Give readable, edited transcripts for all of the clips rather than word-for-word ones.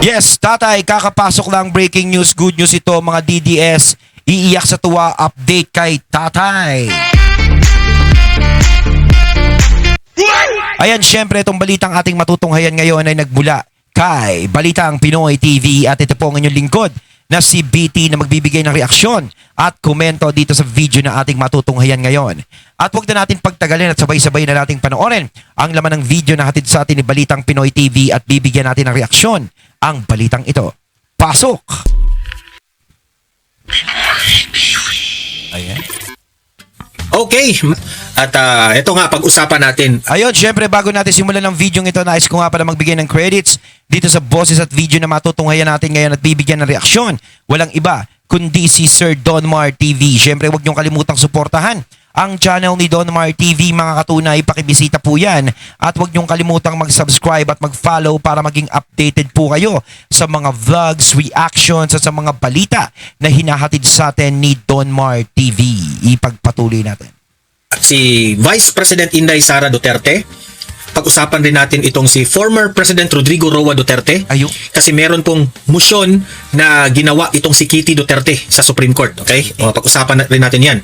Yes, tatay, kakapasok lang breaking news, good news ito mga DDS. Iiyak sa tuwa, update kay tatay. Ayan, syempre itong balitang ating matutunghayan ngayon ay nagmula kay Balitang Pinoy TV at ito po ang inyong lingkod na si BT na magbibigay ng reaksyon at komento dito sa video na ating matutunghayan ngayon. At huwag na natin pagtagalin at sabay-sabay na nating panoorin ang laman ng video na hatid sa atin ni Balitang Pinoy TV at bibigyan natin ng reaksyon ang balitang ito. Pasok! Ayan. Okay, at ito nga pag-usapan natin. Ayun, syempre bago natin simulan ng video ito, nais ko nga pala magbigay ng credits dito sa boses at video na matutunghayan natin ngayon at bibigyan ng reaksyon. Walang iba kundi si Sir Donmar TV. Syempre huwag niyong kalimutang suportahan ang channel ni Donmar TV, mga katunay, pakibisita po yan. At huwag niyong kalimutang mag-subscribe at mag-follow para maging updated po kayo sa mga vlogs, reactions at sa mga balita na hinahatid sa atin ni Donmar TV. Ipagpatuloy natin. Si Vice President Inday Sara Duterte. Pag-usapan rin natin itong si former President Rodrigo Roa Duterte. Ayun. Kasi meron pong motion na ginawa itong si Kitty Duterte sa Supreme Court. Okay? Pag-usapan rin natin yan.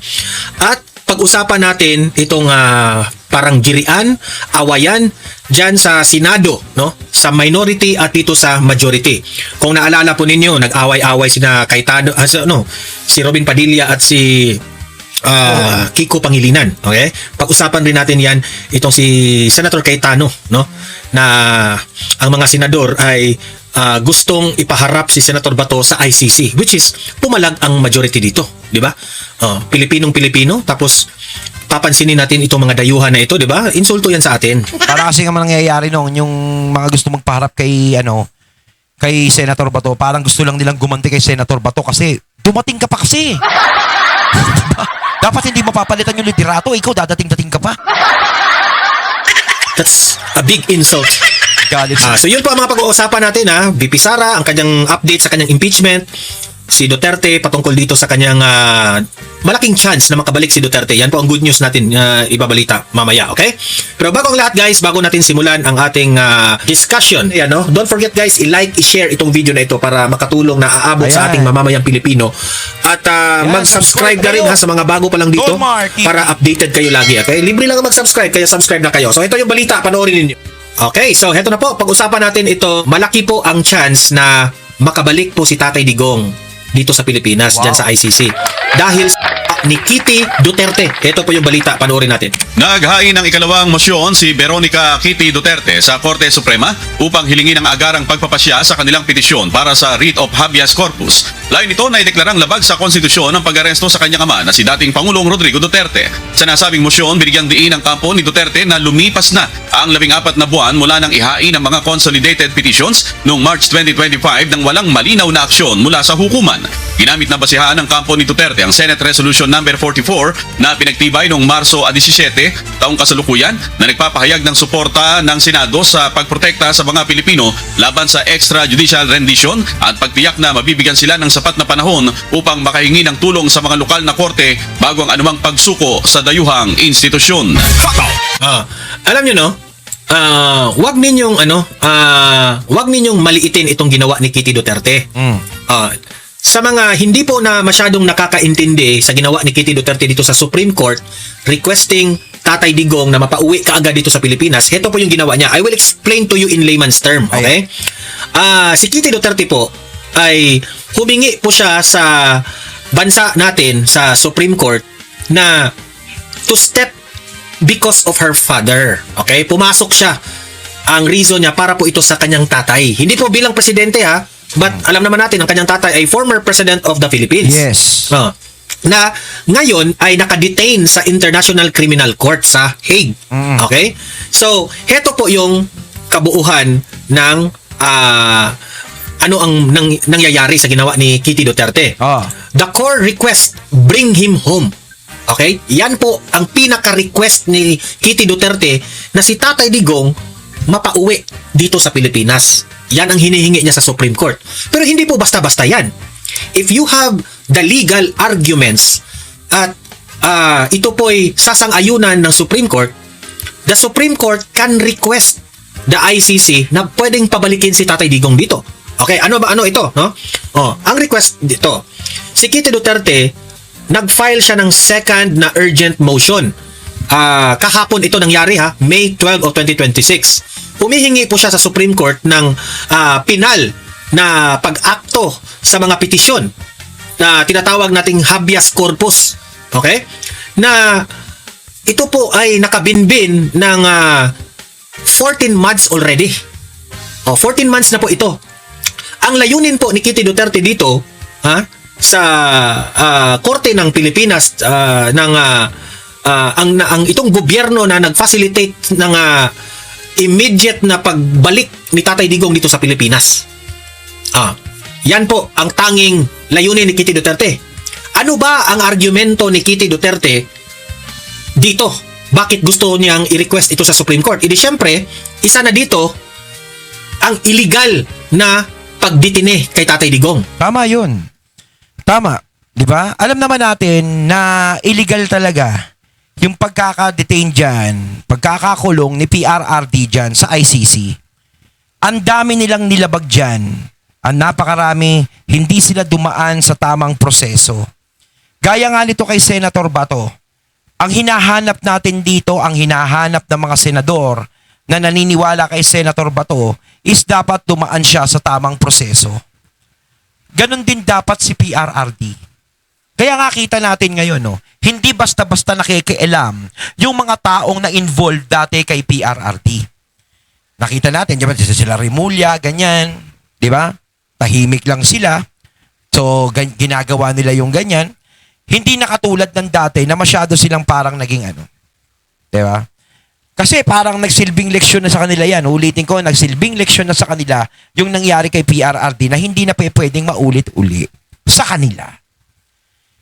At pag-usapan natin itong parang girian, awayan dyan sa Senado, no? Sa minority at dito sa majority. Kung naalala po ninyo, nag-away-away sina Cayetano, si Robin Padilla at si Kiko Pangilinan. Okay? Pag-usapan rin natin yan itong si Senator Cayetano, no? Na ang mga senador ay gustong ipaharap si Senator Bato sa ICC, which is pumalag ang majority dito, di ba? Pilipinong-Pilipino, tapos papansinin natin itong mga dayuhan na ito, di ba? Insulto yan sa atin. Para kasi nga nangyayari noon, yung mga gusto magpaharap kay kay Senator Bato, parang gusto lang nilang gumanti kay Senator Bato kasi dumating ka pa kasi. Diba? Dapat hindi mapapalitan yung liderato, ikaw dadating-dating ka pa. That's a big insult. So yun po ang mga pag-uusapan natin, VP Sara, ang kanyang update sa kanyang impeachment, si Duterte patungkol dito sa kanyang malaking chance na makabalik si Duterte. Yan po ang good news natin ibabalita mamaya, okay? Pero bago ang lahat guys, bago natin simulan ang ating discussion, ayan, no? Don't forget guys, i-like, i-share itong video na ito para makatulong na aabot sa ating mamamayang Pilipino. At mag-subscribe na rin sa mga bago pa lang dito para updated kayo lagi, okay? Libre lang mag-subscribe, kaya subscribe na kayo. So ito yung balita, panoorin ninyo. Okay, so heto na po, pag-usapan natin ito. Malaki po ang chance na makabalik po si Tatay Digong dito sa Pilipinas, dyan sa ICC. Dahil ni Kitty Duterte. Ito po yung balita, panoorin natin. Naghain ng ikalawang mosyon si Veronica Kitty Duterte sa Korte Suprema upang hilingin ang agarang pagpapasya sa kanilang petisyon para sa writ of habeas corpus. Lain ito na ideklarang labag sa konstitusyon ang pag-aresto sa kanyang ama na si dating Pangulong Rodrigo Duterte. Sa nasabing mosyon, binigyang diin ang kampo ni Duterte na lumipas na ang 14 na buwan mula nang ihain ang mga consolidated petitions noong March 2025 nang walang malinaw na aksyon mula sa hukuman. Ginamit na basihan ng kampo ni Duterte ang Senate Resolution number 44 na pinagtibay noong Marso 17, taong kasalukuyan, na nagpapahayag ng suporta ng Senado sa pagprotekta sa mga Pilipino laban sa extrajudicial rendition at pagtiyak na mabibigyan sila ng sapat na panahon upang makahingi ng tulong sa mga lokal na korte bago ang anumang pagsuko sa dayuhang institusyon. Alam nyo, no? Wag ninyong maliitin itong ginawa ni Kitty Duterte. Sa mga hindi po na masyadong nakakaintindi sa ginawa ni Kitty Duterte dito sa Supreme Court, requesting Tatay Digong na mapauwi kaagad dito sa Pilipinas, ito po yung ginawa niya. I will explain to you in layman's term, okay? Si Kitty Duterte po ay humingi po siya sa bansa natin sa Supreme Court na to step because of her father. Okay? Pumasok siya. Ang reason niya para po ito sa kanyang tatay. Hindi po bilang presidente but alam naman natin ang kanyang tatay ay former president of the Philippines. Yes. Na ngayon ay nakadetain sa International Criminal Court sa Hague. Okay? So, heto po yung kabuuhan ng ano ang nangyayari sa ginawa ni Kitty Duterte. The core request, bring him home. Okay? Yan po ang pinaka-request ni Kitty Duterte na si Tatay Digong mapauwi dito sa Pilipinas. Yan ang hinihingi niya sa Supreme Court. Pero hindi po basta-basta yan. If you have the legal arguments at ito po'y sasang-ayunan ng Supreme Court, the Supreme Court can request the ICC na pwedeng pabalikin si Tatay Digong dito. Okay, ano ito, no? Ang request dito. Si Kitty Duterte, nag-file siya ng second na urgent motion. Kahapon ito nangyari May 12 of 2026. Humihingi po siya sa Supreme Court ng pinal na pag-akto sa mga petisyon na tinatawag nating habeas corpus. Okay? Na ito po ay nakabinbin ng 14 months already. 14 months na po ito. Ang layunin po ni Kitty Duterte dito sa Korte ng Pilipinas ang itong gobyerno na nag-facilitate ng immediate na pagbalik ni Tatay Digong dito sa Pilipinas. Yan po ang tanging layunin ni Kitty Duterte. Ano ba ang argumento ni Kitty Duterte dito? Bakit gusto niyang i-request ito sa Supreme Court? Idi syempre, isa na dito ang illegal na pagdetine kay Tatay Digong. Tama yun. Tama. Di ba? Alam naman natin na illegal talaga yung pagkaka-detain dyan, pagkakakulong ni PRRD dyan sa ICC. Ang dami nilang nilabag dyan. Ang napakarami, hindi sila dumaan sa tamang proseso. Gaya nga nito kay Senator Bato, ang hinahanap natin dito, ang hinahanap ng mga senador na naniniwala kay Senator Bato is dapat dumaan siya sa tamang proseso. Ganon din dapat si PRRD. Kaya nga kita natin ngayon, hindi basta-basta nakikialam yung mga taong na-involved dati kay PRRD. Nakita natin, diba, sila Rimulya, ganyan, di ba? Tahimik lang sila. So, ginagawa nila yung ganyan. Hindi na katulad ng dati na masyado silang parang naging di ba? Kasi parang nagsilbing leksyon na sa kanila yan. Ulitin ko, nagsilbing leksyon na sa kanila yung nangyari kay PRRD na hindi na pwedeng maulit-uli sa kanila.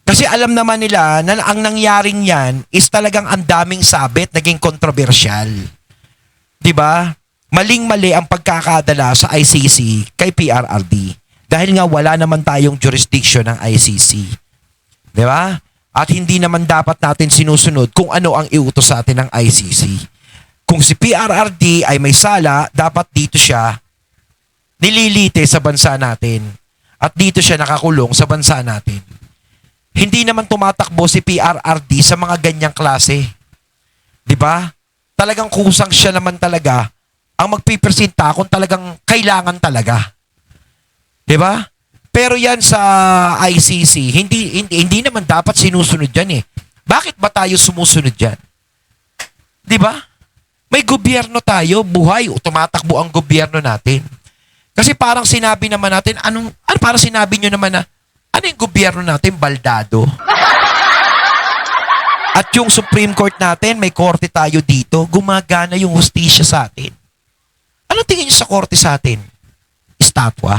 Kasi alam naman nila na ang nangyaring yan is talagang ang daming sabit, naging kontrobersyal. Diba? Maling-mali ang pagkakadala sa ICC kay PRRD. Dahil nga wala naman tayong jurisdiction ng ICC. Diba? At hindi naman dapat natin sinusunod kung ano ang iutos sa atin ng ICC. Kung si PRRD ay may sala, dapat dito siya nililite sa bansa natin. At dito siya nakakulong sa bansa natin. Hindi naman tumatakbo si PRRD sa mga ganyang klase. Diba? Talagang kusang siya naman talaga ang magpipresenta kung talagang kailangan talaga. Diba? Pero yan sa ICC, hindi naman dapat sinusunod yan Bakit ba tayo sumusunod yan? Diba? May gobyerno tayo, buhay, tumatakbo ang gobyerno natin. Kasi parang sinabi naman natin, parang sinabi nyo naman na, ano yung gobyerno natin? Baldado. At yung Supreme Court natin, may korte tayo dito, gumagana yung hustisya sa atin. Ano tingin nyo sa korte sa atin? Estatwa?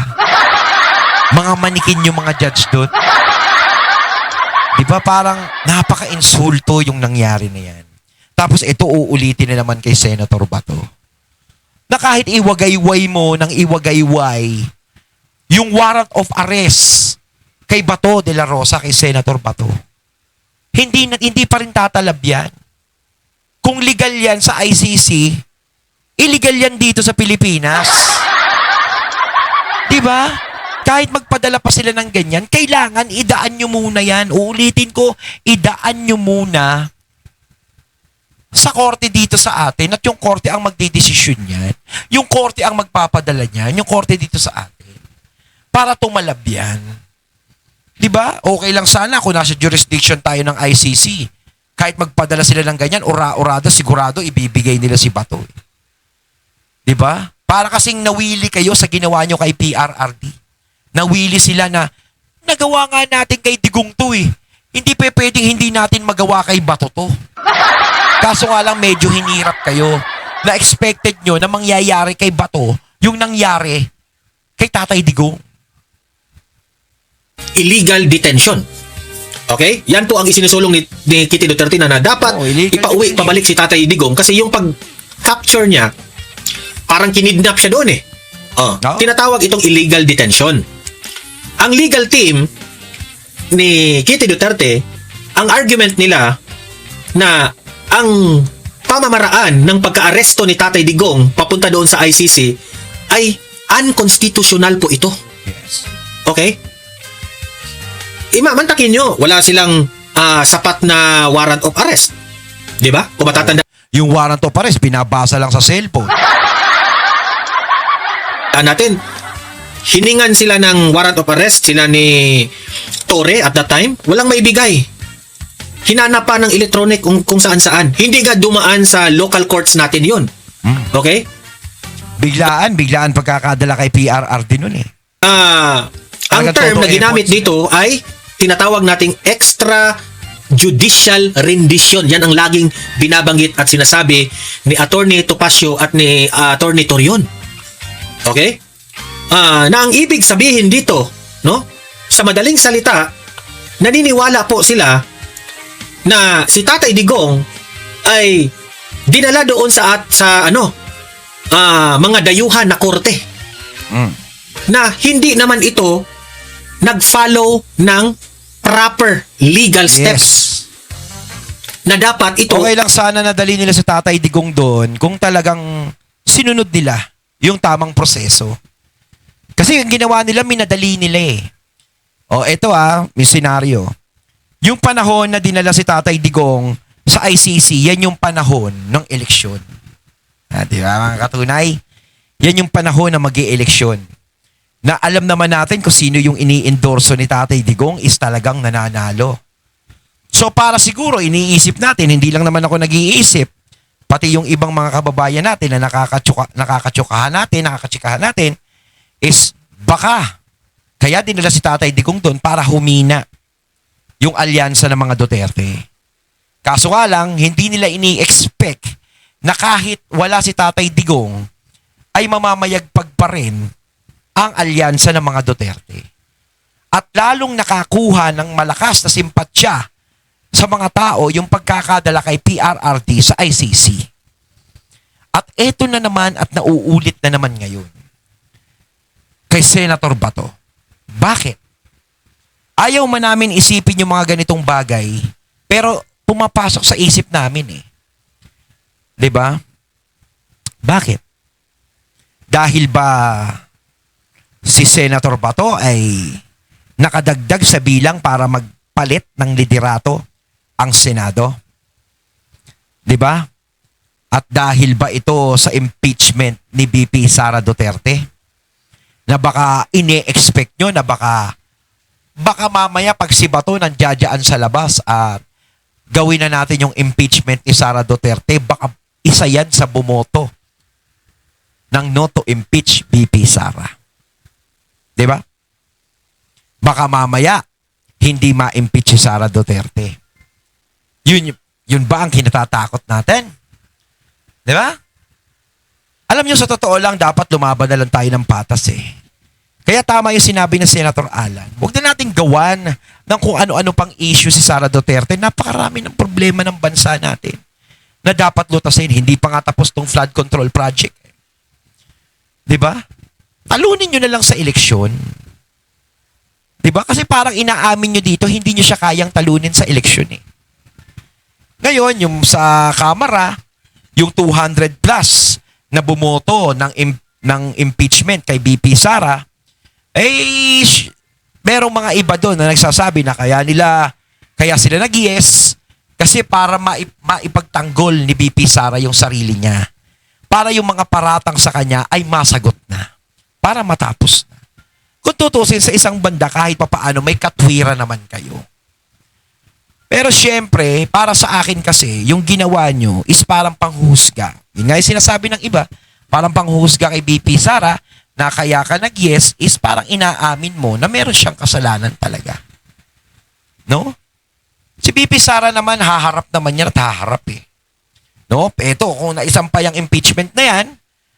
Mga manikin yung mga judge doon. Di ba parang napaka-insulto yung nangyari na yan. Tapos ito uulitin na naman kay Senator Bato. Na kahit iwagayway mo ng iwagayway yung warrant of arrest kay Bato de la Rosa, kay Senator Bato, hindi pa rin tatalab yan. Kung legal yan sa ICC, illegal yan dito sa Pilipinas. Di ba? Kahit magpadala pa sila ng ganyan, kailangan idaan nyo muna yan. Uulitin ko, idaan nyo muna sa korte dito sa atin at yung korte ang magdidesisyon yan. Yung korte ang magpapadala niyan. Yung korte dito sa atin. Para tumalab yan. Diba? Okay lang sana kung nasa jurisdiction tayo ng ICC. Kahit magpadala sila ng ganyan, ura-urada, sigurado ibibigay nila si Bato. Diba? Para kasing nawili kayo sa ginawa nyo kay PRRD. Nawili sila na nagawa nga natin kay Digong to Hindi pwedeng hindi natin magawa kay Bato to. Kaso nga lang medyo hinirap kayo na expected nyo na mangyayari kay Bato yung nangyari kay Tatay Digong. Illegal detention. Okay? Yan po ang isinusulong ni Kitty Duterte na dapat ipauwi, pabalik si Tatay Digong kasi yung pag-capture niya, parang kinidnap siya doon Tinatawag itong illegal detention. Ang legal team ni Kitty Duterte, ang argument nila na ang pamamaraan ng pagka-aresto ni Tatay Digong papunta doon sa ICC ay unconstitutional po ito. Yes. Okay? Imamantakin nyo, wala silang sapat na warrant of arrest. Di ba? Kung matatanda Yung warrant of arrest, binabasa lang sa cellphone. natin, hiningan sila ng warrant of arrest, sila ni Torre at that time, walang maibigay. Hinanap pa ng electronic kung saan-saan. Hindi nga dumaan sa local courts natin yun. Okay? Biglaan pagkakadala kay PRRD nun eh. Ang Talagang term total na ginamit efforts. dito ay tinatawag nating extra judicial rendition. Yan ang laging binabanggit at sinasabi ni Attorney Topacio at ni Attorney Torion. Okay? Na ang ibig sabihin dito, no? Sa madaling salita, naniniwala po sila na si Tatay Digong ay dinala doon sa mga dayuhan na korte Mm. na hindi naman ito nag-follow ng proper legal steps Yes. na dapat ito Okay lang sana nadali nila sa Tatay Digong doon kung talagang sinunod nila yung tamang proseso. Kasi yung ginawa nila, minadali nila eh. O eto yung senaryo. Yung panahon na dinala si Tatay Digong sa ICC, yan yung panahon ng eleksyon. Di ba mga katunay? Yan yung panahon na mag-i-eleksyon. Na alam naman natin kung sino yung ini-endorso ni Tatay Digong is talagang nananalo. So para siguro iniisip natin, hindi lang naman ako nag-iisip, pati yung ibang mga kababayan natin na nakakatsikahan natin, is baka kaya dinala si Tatay Digong doon para humina yung alyansa ng mga Duterte. Kaso nga lang, hindi nila ini-expect na kahit wala si Tatay Digong, ay mamamayagpag pa rin ang alyansa ng mga Duterte. At lalong nakakuha ng malakas na simpatsya sa mga tao yung pagkakadala kay PRRD sa ICC. At eto na naman at nauulit na naman ngayon kay Senator Bato. Bakit? Ayaw man namin isipin yung mga ganitong bagay, pero pumapasok sa isip namin eh. 'Di ba? Bakit? Dahil ba si Senator Bato ay nakadagdag sa bilang para magpalit ng liderato ang Senado? 'Di ba? At dahil ba ito sa impeachment ni VP Sara Duterte? Na baka ine-expect nyo na baka mamaya pag si Bato nandiyadyaan sa labas at gawin na natin yung impeachment ni Sara Duterte, baka isa yan sa bumoto ng no to impeach VP Sara. Diba? Baka mamaya hindi ma-impeach si Sara Duterte. Yun ba ang kinatatakot natin? Diba? Alam nyo, sa totoo lang, dapat lumaban na lang tayo ng patas eh. Kaya tama yung sinabi ng Senator Alan. Huwag na natin gawan ng kung ano-ano pang issue si Sara Duterte. Napakarami ng problema ng bansa natin na dapat lutasin. Hindi pa nga tapos tong flood control project. Diba? Talunin nyo na lang sa eleksyon. Diba? Kasi parang inaamin nyo dito, hindi nyo siya kayang talunin sa eleksyon eh. Ngayon, yung sa Kamara, yung 200 plus na bumoto ng impeachment kay BP Sara, merong mga iba doon na nagsasabi na kaya sila nag-yes kasi para maipagtanggol ni BP Sara yung sarili niya. Para yung mga paratang sa kanya ay masagot na. Para matapos na. Kung tutusin sa isang banda, kahit papaano may katwiran naman kayo. Pero syempre, para sa akin kasi, yung ginawa nyo is parang panghuhusga. Yun nga yung sinasabi ng iba, parang panghuhusga kay BP Sara na kaya ka nag-yes is parang inaamin mo na meron siyang kasalanan talaga. No? Si BP Sara naman, haharap naman yan at haharap eh. No? Eto, kung naisampay ang impeachment na yan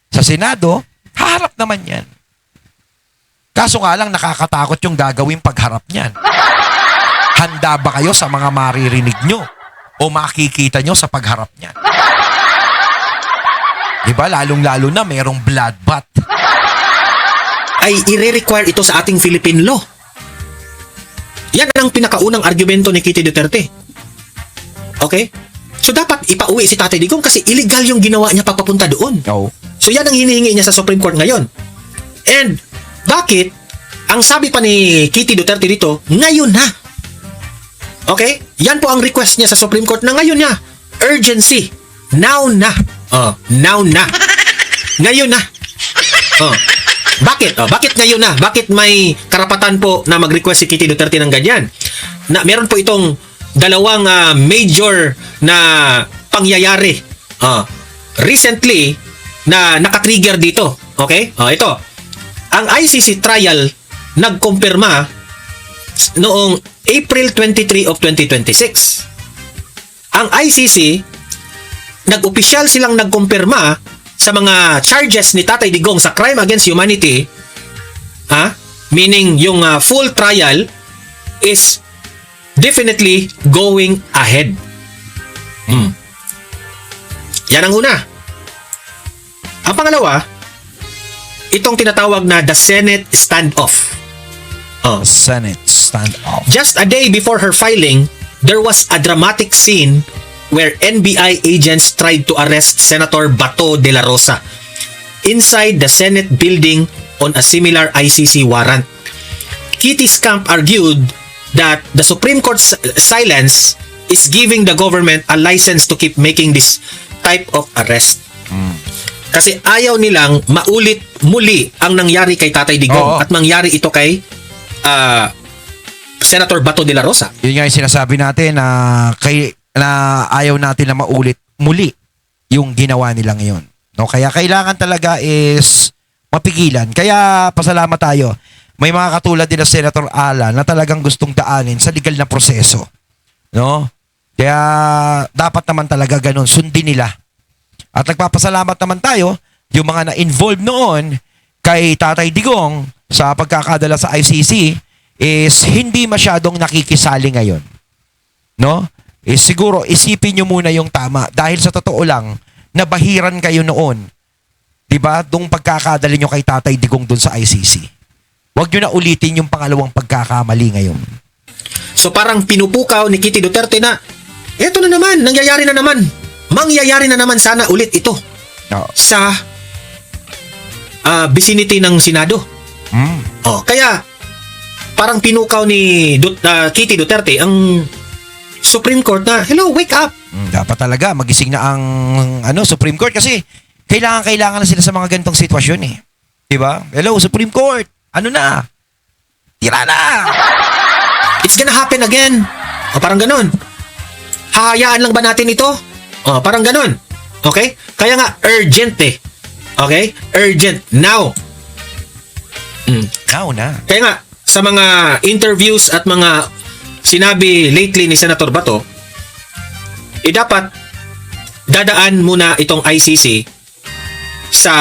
sa Senado, haharap naman yan. Kaso nga lang, nakakatakot yung gagawin pagharap niyan. Handa ba kayo sa mga maririnig nyo o makikita nyo sa pagharap niyan? Diba? Lalong-lalo na merong bloodbath. ay i-require ito sa ating Philippine law. Yan ang pinakaunang argumento ni Kitty Duterte. Okay? So dapat ipauwi si Tatay Digong kasi illegal yung ginawa niya papapunta doon. Oo. So yan ang hinihingi niya sa Supreme Court ngayon. And bakit ang sabi pa ni Kitty Duterte dito, ngayon na. Okay? Yan po ang request niya sa Supreme Court na ngayon na. Urgency. Now na. Now na. Ngayon na. Bakit? Bakit ngayon na? Bakit may karapatan po na mag-request si Kitty Duterte ng ganyan? Na meron po itong dalawang major na pangyayari. Recently na nakatrigger dito. Okay? Ito. Ang ICC trial nagkumpirma noong April 23 of 2026. Ang ICC nag-opisyal silang nagkumpirma sa mga charges ni Tatay Digong sa crime against humanity, meaning yung full trial is definitely going ahead. Yan ang una. Ang pangalawa, itong tinatawag na the Senate standoff. Senate standoff. Just a day before her filing, there was a dramatic scene where NBI agents tried to arrest Senator Bato de la Rosa inside the Senate building on a similar ICC warrant. Kitty's camp argued that the Supreme Court's silence is giving the government a license to keep making this type of arrest. Kasi ayaw nilang maulit muli ang nangyari kay Tatay Digong at mangyari ito kay Senator Bato de la Rosa. Yun nga yung sinasabi natin na ayaw natin na maulit muli yung ginawa nila ngayon. No? Kaya kailangan talaga is mapigilan. Kaya pasalamat tayo. May mga katulad din na Senator Ala na talagang gustong daanin sa legal na proseso. No? Kaya dapat naman talaga ganun. Sundin nila. At nagpapasalamat naman tayo yung mga na-involved noon kay Tatay Digong sa pagkakadala sa ICC is hindi masyadong nakikisali ngayon. No? Siguro isipin nyo muna yung tama dahil sa totoo lang nabahiran kayo noon. 'Di ba? Dung pagkakadala nyo kay Tatay Digong doon sa ICC. Huwag nyo na ulitin yung pangalawang pagkakamali ngayon. So parang pinupukaw ni Kitty Duterte na eto na naman, nangyayari na naman. Mangyayari na naman sana ulit ito sa vicinity ng Senado. Kaya parang pinukaw ni Kitty Duterte ang Supreme Court na, hello, wake up. Dapat talaga magising na ang Supreme Court kasi kailangan na sila sa mga ganitong sitwasyon eh. 'Di ba? Hello, Supreme Court. Ano na? Tira na. It's gonna happen again. Parang ganun. Hahayaan lang ba natin ito? Parang ganun. Okay? Kaya nga urgent eh. Okay? Urgent. Now. Now na. Kaya nga sa mga interviews at mga sinabi lately ni Senator Bato, dapat dadaan muna itong ICC sa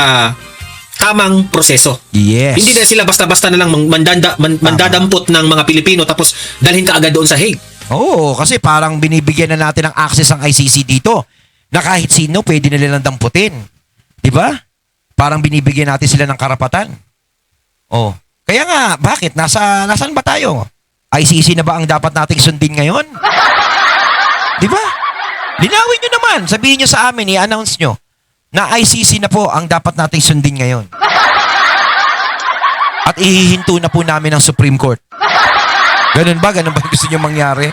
tamang proseso. Yes. Hindi na sila basta-basta na lang mandadampot ng mga Pilipino tapos dalhin ka agad doon sa Hague. Oo, kasi parang binibigyan na natin ng access ang ICC dito na kahit sino pwede na nilang damputin. 'Di ba? Parang binibigyan natin sila ng karapatan. Kaya nga, bakit? Nasaan ba tayo? ICC na ba ang dapat nating sundin ngayon? 'Di ba? Linawin nyo naman. Sabihin nyo sa amin, i-announce nyo na ICC na po ang dapat nating sundin ngayon. At ihihinto na po namin ang Supreme Court. Ganun ba? Ganun ba gusto nyo mangyari?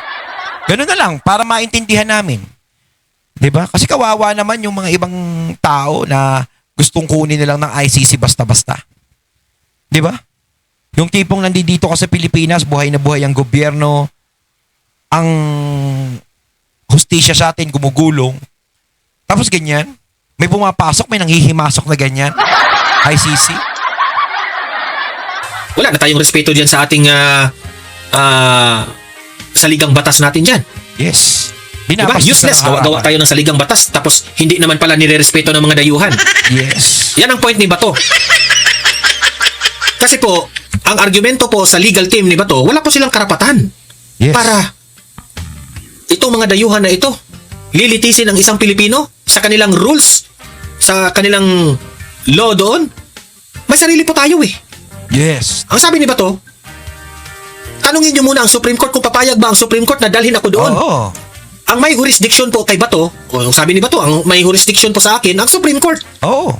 Ganun na lang, para maintindihan namin. 'Di ba? Kasi kawawa naman yung mga ibang tao na gustong kunin nilang ng ICC basta-basta. 'Di ba? Yung tipong nandito ka sa Pilipinas, buhay na buhay ang gobyerno, ang hustisya sa atin gumugulong. Tapos ganyan, may pumapasok, may nanghihimasok na ganyan. ICC. Wala na tayong respeto diyan sa ating saligang batas natin diyan. Yes. Diba? Useless. Gawa tayo ng saligang batas tapos hindi naman pala nirerespeto ng mga dayuhan. Yes. Yan ang point ni Bato. Kasi po, ang argumento po sa legal team ni Bato, wala po silang karapatan. Yes. Para itong mga dayuhan na ito, lilitisin ang isang Pilipino sa kanilang rules, sa kanilang law doon. May sarili po tayo eh. Yes. Ang sabi ni Bato, tanungin nyo muna ang Supreme Court kung papayag ba ang Supreme Court na dalhin ako doon. Oo. Ang may jurisdiction po kay Bato, o sabi ni Bato, ang may jurisdiction po sa akin, ang Supreme Court. Oo.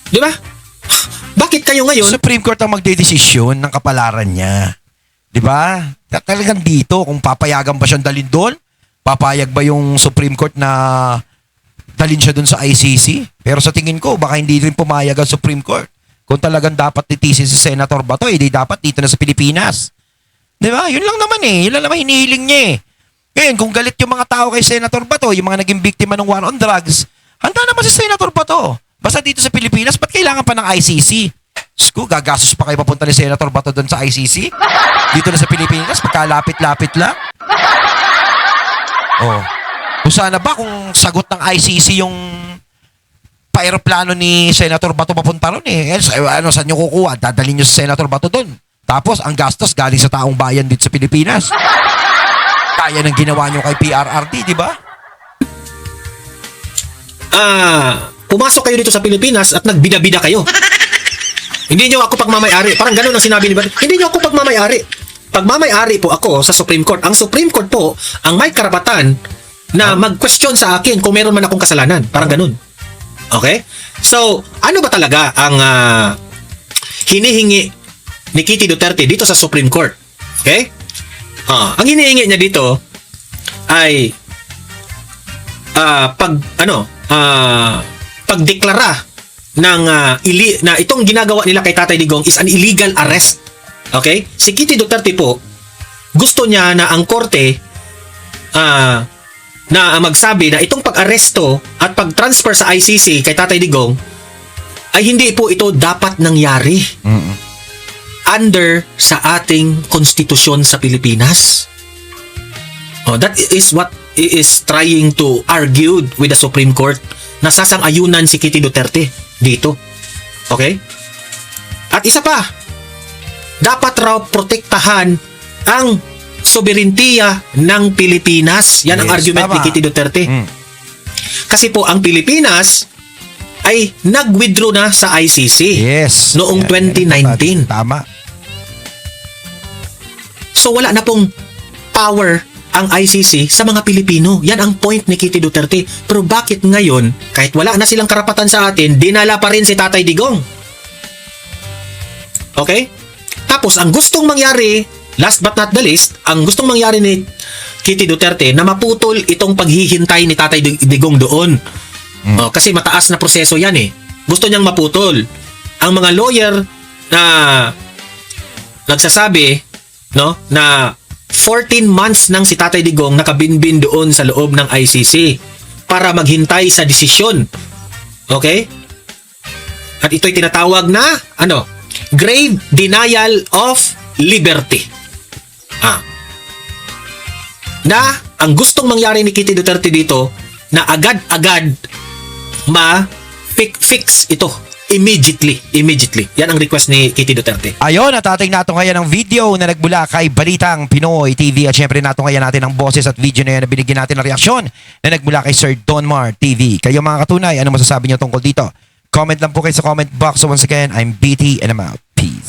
Di ba? Bakit kayo ngayon? Supreme Court ang magdedesisyon ng kapalaran niya. 'Di ba? Talagang dito kung papayagan ba siyang dalhin doon? Papayag ba yung Supreme Court na dalhin siya doon sa ICC? Pero sa tingin ko baka hindi rin pumayag ang Supreme Court. Kung talagang dapat titisin si Senator Bato, di dapat dito na sa Pilipinas. 'Di ba? Yun lang naman eh. Yun lang naman hinihiling niya eh. Ngayon, kung galit yung mga tao kay Senator Bato, yung mga naging biktima ng war on drugs, handa naman si Senator Bato. Basta dito sa Pilipinas, ba't kailangan pa ng ICC? Sko, gagastos pa kayo papunta ni Senator Bato doon sa ICC? Dito na sa Pilipinas, pagkalapit-lapit lang? Oh. Kung sana ba kung sagot ng ICC yung pa-aeroplano ni Senator Bato papunta ron eh. Ano, saan nyo kukuha? Dadalhin nyo sa Senator Bato doon. Tapos, ang gastos galing sa taong bayan dito sa Pilipinas. Kaya ng ginawa nyo kay PRRD, di ba? Pumasok kayo dito sa Pilipinas at nagbida-bida kayo. Hindi nyo ako pagmamayari. Parang ganun ang sinabi ni Bato. Hindi nyo ako pagmamayari. Pagmamayari po ako sa Supreme Court. Ang Supreme Court po ang may karapatan na mag-question sa akin kung meron man akong kasalanan. Parang ganun. Okay? So, ano ba talaga ang hinihingi ni Kitty Duterte dito sa Supreme Court? Okay? Ang hinihingi niya dito ay pagdeklara ng na itong ginagawa nila kay Tatay Digong is an illegal arrest. Okay? Si Kitty Duterte po gusto niya na ang korte na magsabi na itong pag-aresto at pag-transfer sa ICC kay Tatay Digong ay hindi po ito dapat nangyari. Under sa ating konstitusyon sa Pilipinas. That is what is trying to argue with the Supreme Court. Nasasang-ayunan si Kitty Duterte dito. Okay? At isa pa, dapat raw protektahan ang soberentiya ng Pilipinas. Yan ang argument ni Kitty Duterte. Kasi po ang Pilipinas ay nag-withdraw na sa ICC noong 2019. Tama. So wala na pong power ang ICC sa mga Pilipino. Yan ang point ni Kitty Duterte. Pero bakit ngayon, kahit wala na silang karapatan sa atin, dinala pa rin si Tatay Digong? Okay? Tapos, ang gustong mangyari, last but not the least, ang gustong mangyari ni Kitty Duterte na maputol itong paghihintay ni Tatay Digong doon. Kasi mataas na proseso yan eh. Gusto niyang maputol. Ang mga lawyer na nagsasabi na 14 months nang si Tatay Digong nakabinbin doon sa loob ng ICC para maghintay sa desisyon. Okay? At ito'y tinatawag na grave denial of liberty. Na ang gustong mangyari ni Kitty Duterte dito na agad-agad ma-fix ito. Immediately. Yan ang request ni Kitty Duterte. Ayun, natating natin kaya ng video na nagmula kay Balitang Pinoy TV at syempre natin kaya natin ang boses at video na yan na binigyan natin ng reaksyon na nagmula kay Sir Donmar TV. Kayo mga katunay, ano masasabi niyo tungkol dito? Comment lang po kayo sa comment box. So once again, I'm BT and I'm out. Peace.